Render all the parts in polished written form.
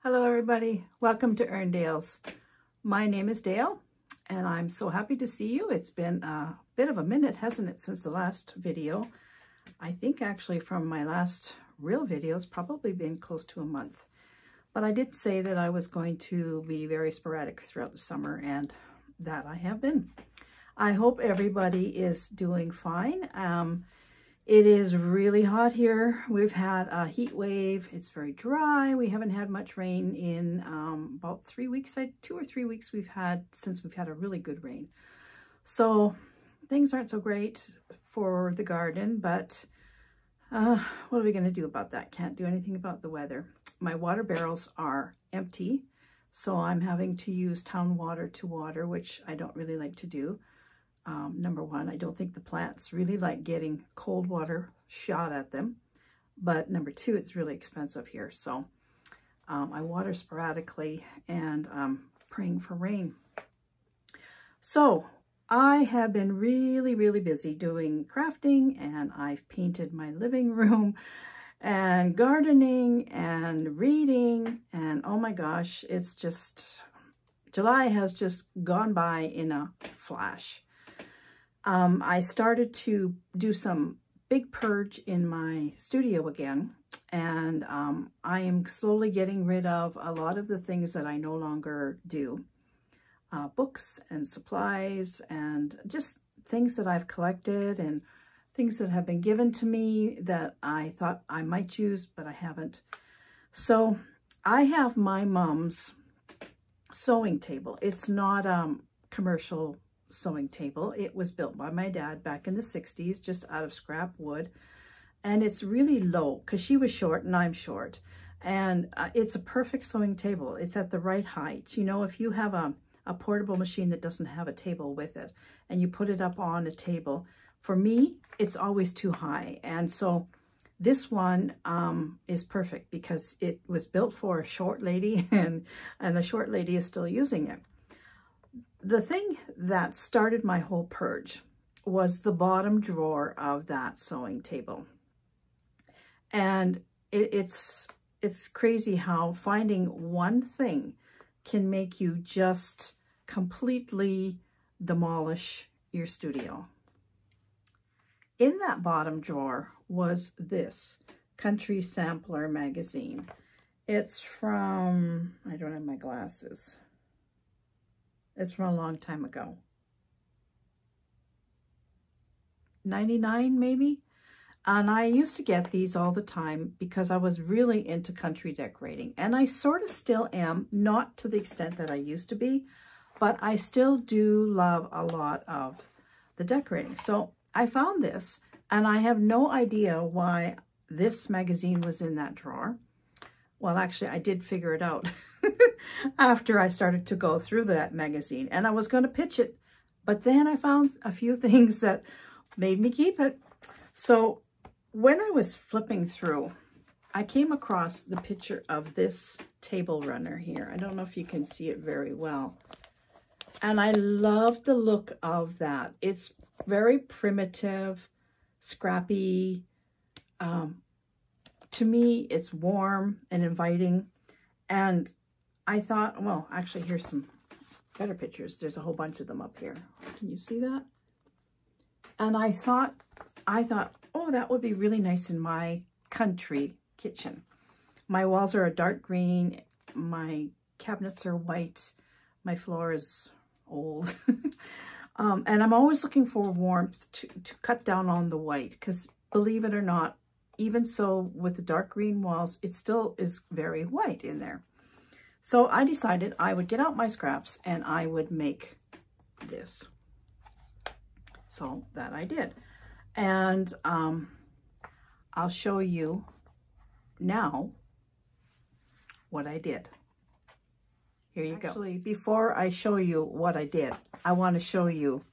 Hello everybody, welcome to Dale's. My name is Dale and I'm so happy to see you. It's been a bit of a minute, hasn't it, since the last video. I think actually from my last real video, it's probably been close to a month. But I did say that I was going to be very sporadic throughout the summer, and that I have been. I hope everybody is doing fine. It is really hot here. We've had a heat wave. It's very dry. We haven't had much rain in about 3 weeks. 2 or 3 weeks we've had since we've had a really good rain. So things aren't so great for the garden, but what are we going to do about that? Can't do anything about the weather. My water barrels are empty, so I'm having to use town water to water, which I don't really like to do. Number one, I don't think the plants really like getting cold water shot at them. But number two, it's really expensive here. So I water sporadically and praying for rain. So I have been really busy doing crafting, and I've painted my living room and gardening and reading. And oh my gosh, it's just, July has just gone by in a flash. I started to do some big purge in my studio again, and I am slowly getting rid of a lot of the things that I no longer do. Books and supplies and just things that I've collected and things that have been given to me that I thought I might use, but I haven't. So I have my mom's sewing table. It's not commercial sewing table. It was built by my dad back in the 60s, just out of scrap wood. And it's really low because she was short and I'm short. And it's a perfect sewing table. It's at the right height. You know, if you have a portable machine that doesn't have a table with it and you put it up on a table, for me, it's always too high. And so this one is perfect because it was built for a short lady, and the short lady is still using it. The thing that started my whole purge was the bottom drawer of that sewing table. And it's crazy how finding one thing can make you just completely demolish your studio. In that bottom drawer was this Country Sampler magazine. It's from, I don't have my glasses. It's from a long time ago. 99 maybe? And I used to get these all the time because I was really into country decorating. And I sort of still am, not to the extent that I used to be, but I still do love a lot of the decorating. So I found this, and I have no idea why this magazine was in that drawer. Well, actually, I did figure it out after I started to go through that magazine, and I was going to pitch it, but then I found a few things that made me keep it. So when I was flipping through, I came across the picture of this table runner here. I don't know if you can see it very well. And I love the look of that. It's very primitive, scrappy. To me, it's warm and inviting. And I thought, well, actually, here's some better pictures. There's a whole bunch of them up here. Can you see that? And I thought, oh, that would be really nice in my country kitchen. My walls are a dark green. My cabinets are white. My floor is old. And I'm always looking for warmth to cut down on the white, because believe it or not, even so with the dark green walls, it still is very white in there. So I decided I would get out my scraps and I would make this. So that I did. And I'll show you now what I did. Here you go. Actually, before I show you what I did, I want to show you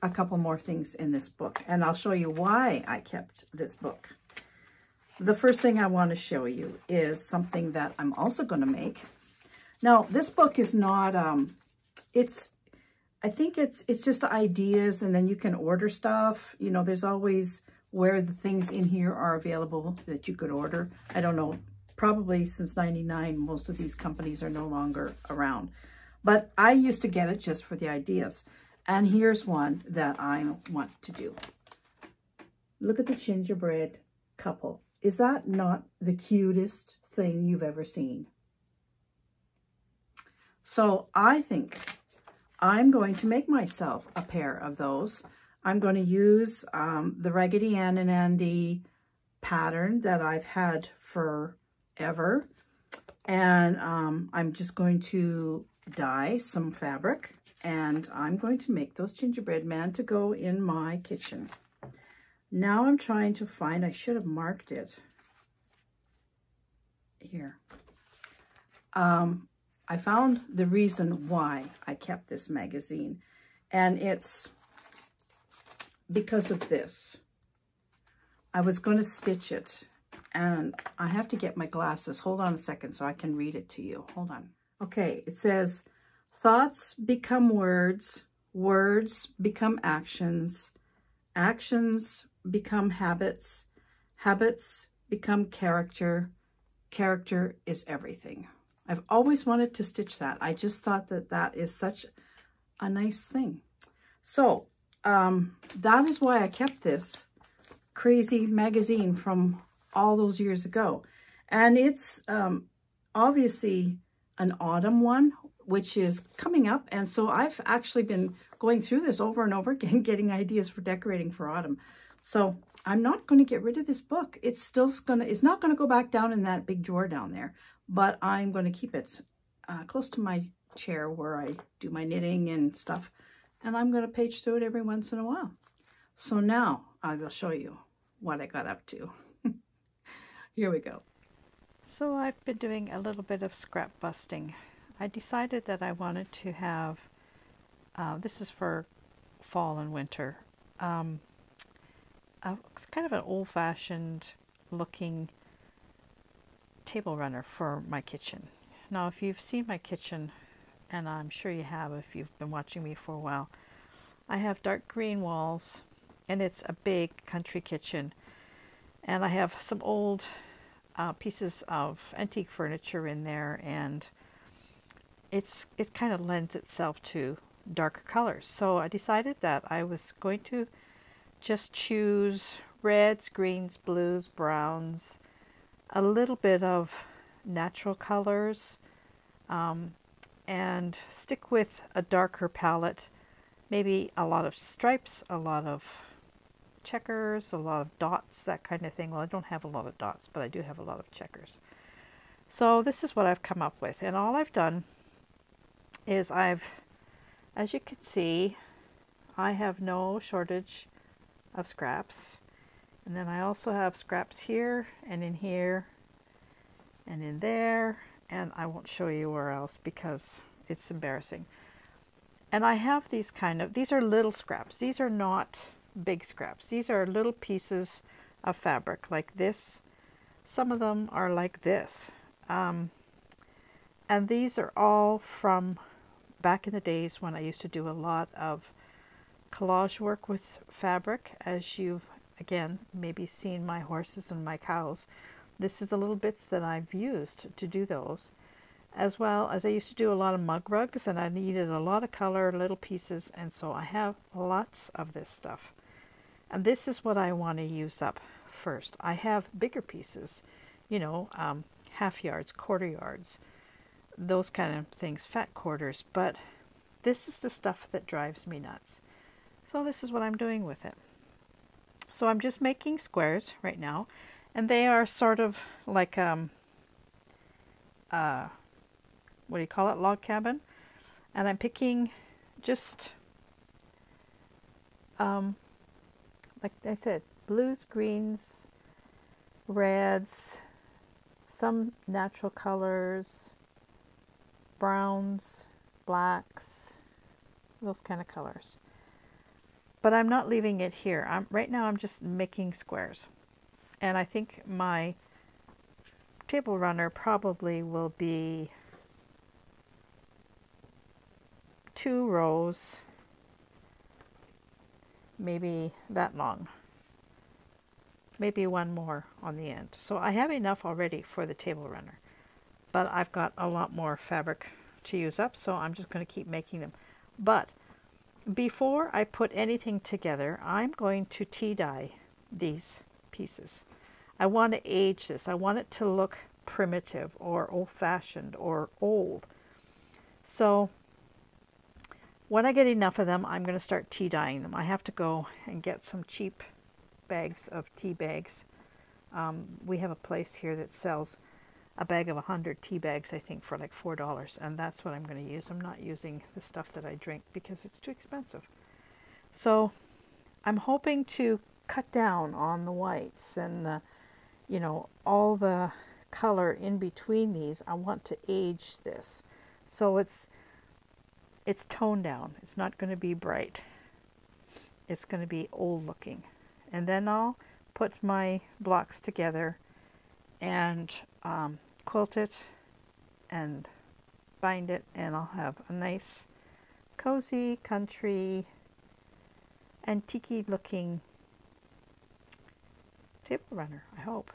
a couple more things in this book. And I'll show you why I kept this book. The first thing I want to show you is something that I'm also going to make. Now, this book is not, I think it's just ideas, and then you can order stuff. You know, there's always where the things in here are available that you could order. I don't know probably since 99, most of these companies are no longer around. But I used to get it just for the ideas. And here's one that I want to do. Look at the gingerbread couple. Is that not the cutest thing you've ever seen? So I think I'm going to make myself a pair of those. I'm going to use the Raggedy Ann and Andy pattern that I've had forever. And I'm just going to dye some fabric, and I'm going to make those gingerbread men to go in my kitchen. Now I'm trying to find, I should have marked it here. I found the reason why I kept this magazine, and it's because of this. I was going to stitch it, and I have to get my glasses. Hold on a second so I can read it to you. Hold on. Okay, it says, thoughts become words, words become actions, actions become habits, habits become character, character is everything. I've always wanted to stitch that. I just thought that that is such a nice thing. So that is why I kept this crazy magazine from all those years ago. And it's obviously an autumn one, which is coming up. And so I've actually been going through this over and over again, getting ideas for decorating for autumn. So I'm not going to get rid of this book. It's not going to go back down in that big drawer down there, but I'm going to keep it close to my chair where I do my knitting and stuff. And I'm going to page through it every once in a while. So now I will show you what I got up to. Here we go. So I've been doing a little bit of scrap busting. I decided that I wanted to have, this is for fall and winter, it's kind of an old-fashioned looking table runner for my kitchen. Now, if you've seen my kitchen, and I'm sure you have if you've been watching me for a while, I have dark green walls, and it's a big country kitchen. And I have some old pieces of antique furniture in there, and it kind of lends itself to darker colors. So I decided that I was going to just choose reds, greens, blues, browns, a little bit of natural colors, and stick with a darker palette, maybe a lot of stripes, a lot of checkers, a lot of dots, that kind of thing. Well, I don't have a lot of dots, but I do have a lot of checkers. So this is what I've come up with, and all I've done is as you can see, I have no shortage of scraps. And then I also have scraps here and in here and in there, and I won't show you where else because it's embarrassing. And I have these are little scraps. These are not big scraps. These are little pieces of fabric like this. Some of them are like this. And these are all from back in the days when I used to do a lot of collage work with fabric. As you've, again, maybe seen my horses and my cows, this is the little bits that I've used to do those. As well as I used to do a lot of mug rugs, and I needed a lot of color, little pieces, and so I have lots of this stuff. And this is what I want to use up first. I have bigger pieces, you know, half yards, quarter yards, those kind of things, fat quarters, but this is the stuff that drives me nuts. So this is what I'm doing with it. So I'm just making squares right now, and they are sort of like what do you call it, log cabin. And I'm picking just like I said, blues, greens, reds, some natural colors, browns, blacks, those kind of colors. But I'm not leaving it here. Right now I'm just making squares. And I think my table runner probably will be 2 rows, maybe that long. maybe one more on the end. So I have enough already for the table runner, but I've got a lot more fabric to use up, so I'm just going to keep making them. But before I put anything together, I'm going to tea dye these pieces. I want to age this. I want it to look primitive or old-fashioned or old. So when I get enough of them, I'm going to start tea dyeing them. I have to go and get some cheap bags of tea bags. We have a place here that sells a bag of 100 tea bags, I think, for like $4, and that's what I'm going to use. I'm not using the stuff that I drink because it's too expensive. So I'm hoping to cut down on the whites and the, you know, all the color in between these. I want to age this so it's toned down. It's not going to be bright. It's going to be old looking. And then I'll put my blocks together and quilt it and bind it, and I'll have a nice cozy country antique looking table runner, I hope.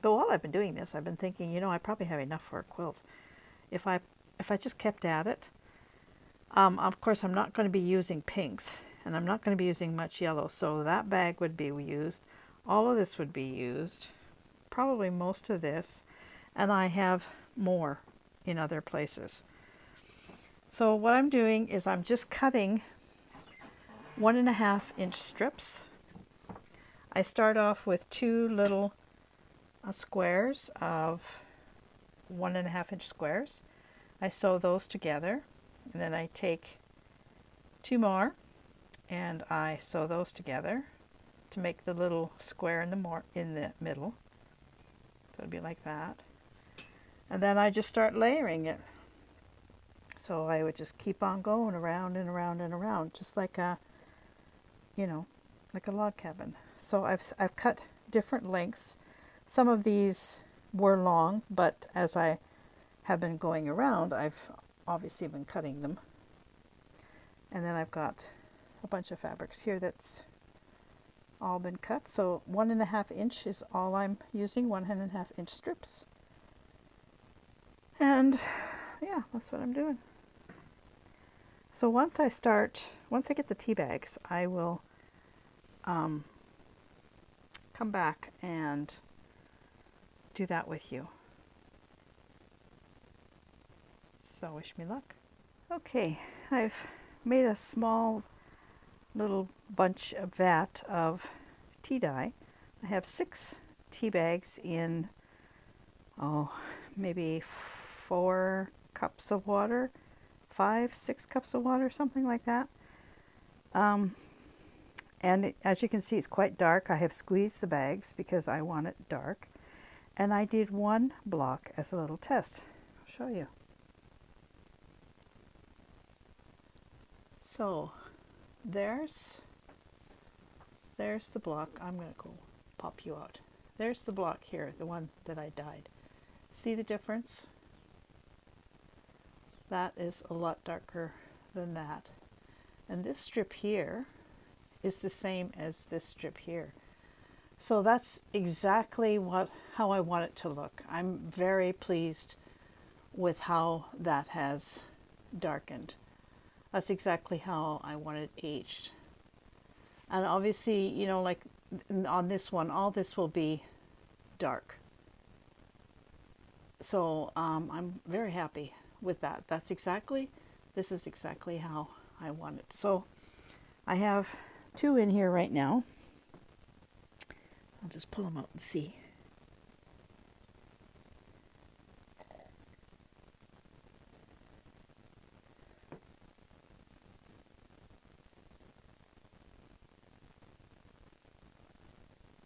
But while I've been doing this, I've been thinking, you know, I probably have enough for a quilt. If I just kept at it, of course I'm not going to be using pinks, and I'm not going to be using much yellow, so that bag would be used. All of this would be used, probably most of this, and I have more in other places. So what I'm doing is I'm just cutting 1.5 inch strips. I start off with 2 little squares of 1.5 inch squares. I sew those together, and then I take 2 more and I sew those together to make the little square in the middle. So it'd be like that. And then I just start layering it. So I would just keep on going around and around and around, just like a, you know, like a log cabin. So I've cut different lengths. Some of these were long, but as I have been going around, I've obviously been cutting them. And then I've got a bunch of fabrics here that's all been cut. So 1.5 inch is all I'm using, 1.5 inch strips. And yeah, that's what I'm doing. So once I get the tea bags, I will come back and do that with you. So wish me luck. Okay, I've made a small little bunch of vat of tea dye. I have 6 tea bags in, maybe 4 cups of water, 5-6 cups of water, something like that. And as you can see, it's quite dark. I have squeezed the bags because I want it dark. And I did 1 block as a little test. I'll show you. So there's the block. I'm going to go pop you out. There's the block here, the one that I dyed. See the difference? That is a lot darker than that. And this strip here is the same as this strip here. So that's exactly how I want it to look. I'm very pleased with how that has darkened. That's exactly how I want it aged. And obviously, you know, like on this one, all this will be dark. So I'm very happy with that. This is exactly how I want it. So I have 2 in here right now. I'll just pull them out and see.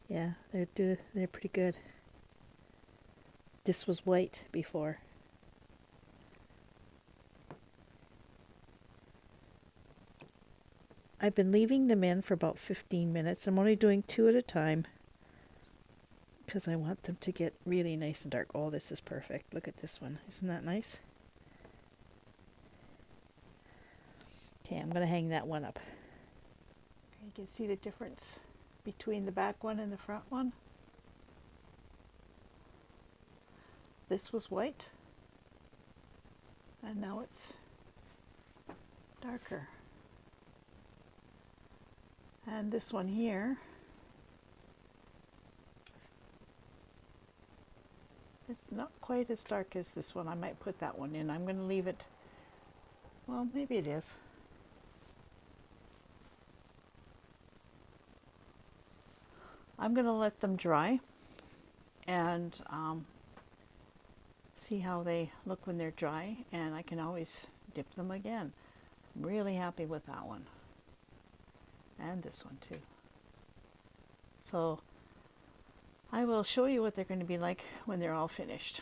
Yeah, they're pretty good. This was white before. I've been leaving them in for about 15 minutes. I'm only doing 2 at a time because I want them to get really nice and dark. Oh, this is perfect. Look at this one. Isn't that nice? Okay, I'm going to hang that one up. Okay, you can see the difference between the back one and the front one. This was white, and now it's darker. And this one here, it's not quite as dark as this one. I might put that one in. I'm going to leave it, well, maybe it is. I'm going to let them dry and see how they look when they're dry, and I can always dip them again. I'm really happy with that one. And this one too. So I will show you what they're going to be like when they're all finished.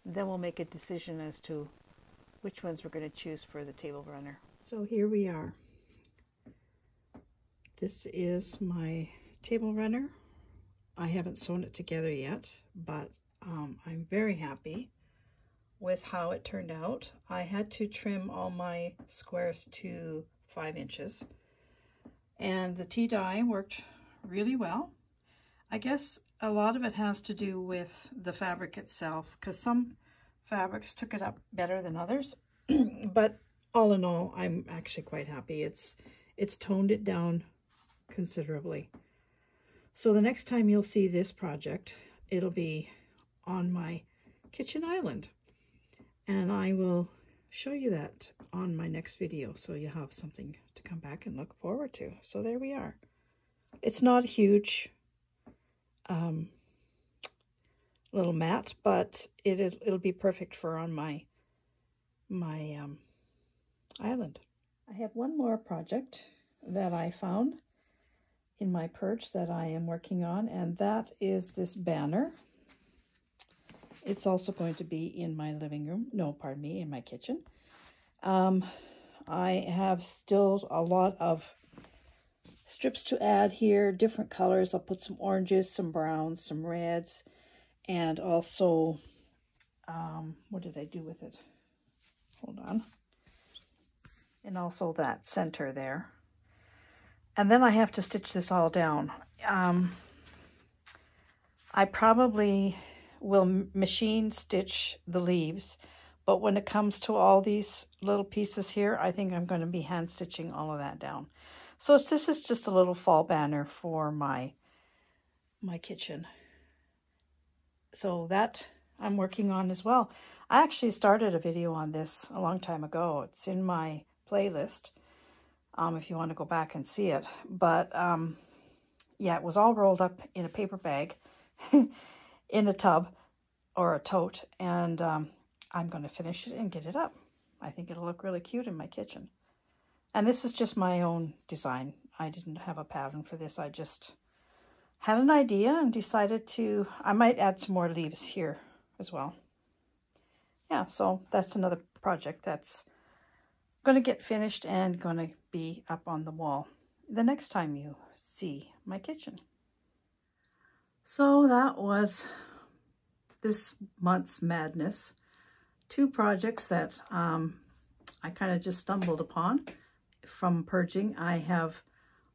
Then we'll make a decision as to which ones we're going to choose for the table runner. So here we are. This is my table runner. I haven't sewn it together yet, but I'm very happy with how it turned out. I had to trim all my squares to 5 inches, and the tea dye worked really well. I guess a lot of it has to do with the fabric itself, because some fabrics took it up better than others. But all in all, I'm actually quite happy. It's toned it down considerably. So the next time you'll see this project, it'll be on my kitchen island, and I will show you that on my next video, so you have something to come back and look forward to. So there we are. It's not a huge little mat, but it'll be perfect for on my island. I have one more project that I found in my purge that I am working on, and that is this banner. It's also going to be in my living room. No, pardon me, in my kitchen. I have still a lot of strips to add here, different colors. I'll put some oranges, some browns, some reds, and also, what did I do with it? Hold on. And also that center there. And then I have to stitch this all down. I probably will machine stitch the leaves, but when it comes to all these little pieces here, I think I'm going to be hand stitching all of that down. So this is just a little fall banner for my kitchen. So that I'm working on as well. I actually started a video on this a long time ago. It's in my playlist, if you want to go back and see it. But yeah, it was all rolled up in a paper bag in a tub or a tote, and I'm going to finish it and get it up. I think it'll look really cute in my kitchen. And this is just my own design. I didn't have a pattern for this. I just had an idea and decided to, I might add some more leaves here as well. Yeah, so that's another project that's going to get finished and going to be up on the wall the next time you see my kitchen. So that was this month's madness. 2 projects that I kind of just stumbled upon from purging. I have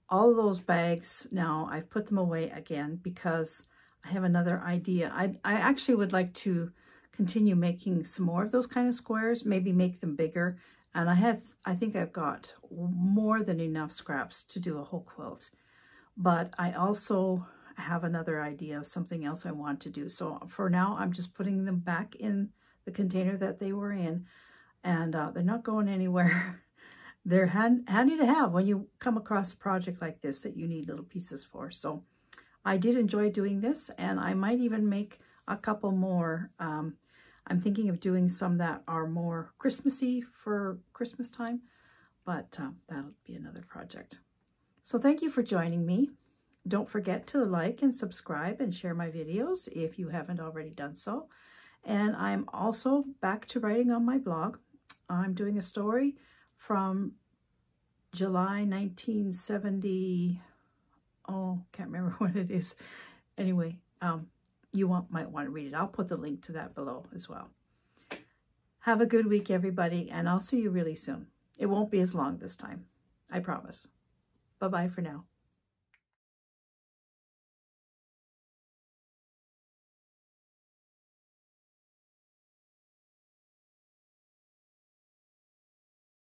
all those bags now. I've put them away again because I have another idea. I actually would like to continue making some more of those kind of squares, maybe make them bigger. And I think I've got more than enough scraps to do a whole quilt. But I also have another idea of something else I want to do. So for now, I'm just putting them back in the container that they were in, and they're not going anywhere. They're handy to have when you come across a project like this that you need little pieces for. So I did enjoy doing this, and I might even make a couple more. I'm thinking of doing some that are more Christmassy for Christmas time, but that'll be another project. So thank you for joining me. Don't forget to like and subscribe and share my videos if you haven't already done so. And I'm also back to writing on my blog. I'm doing a story from July 1970. Oh, can't remember what it is. Anyway, you might want to read it. I'll put the link to that below as well. Have a good week, everybody, and I'll see you really soon. It won't be as long this time. I promise. Bye-bye for now.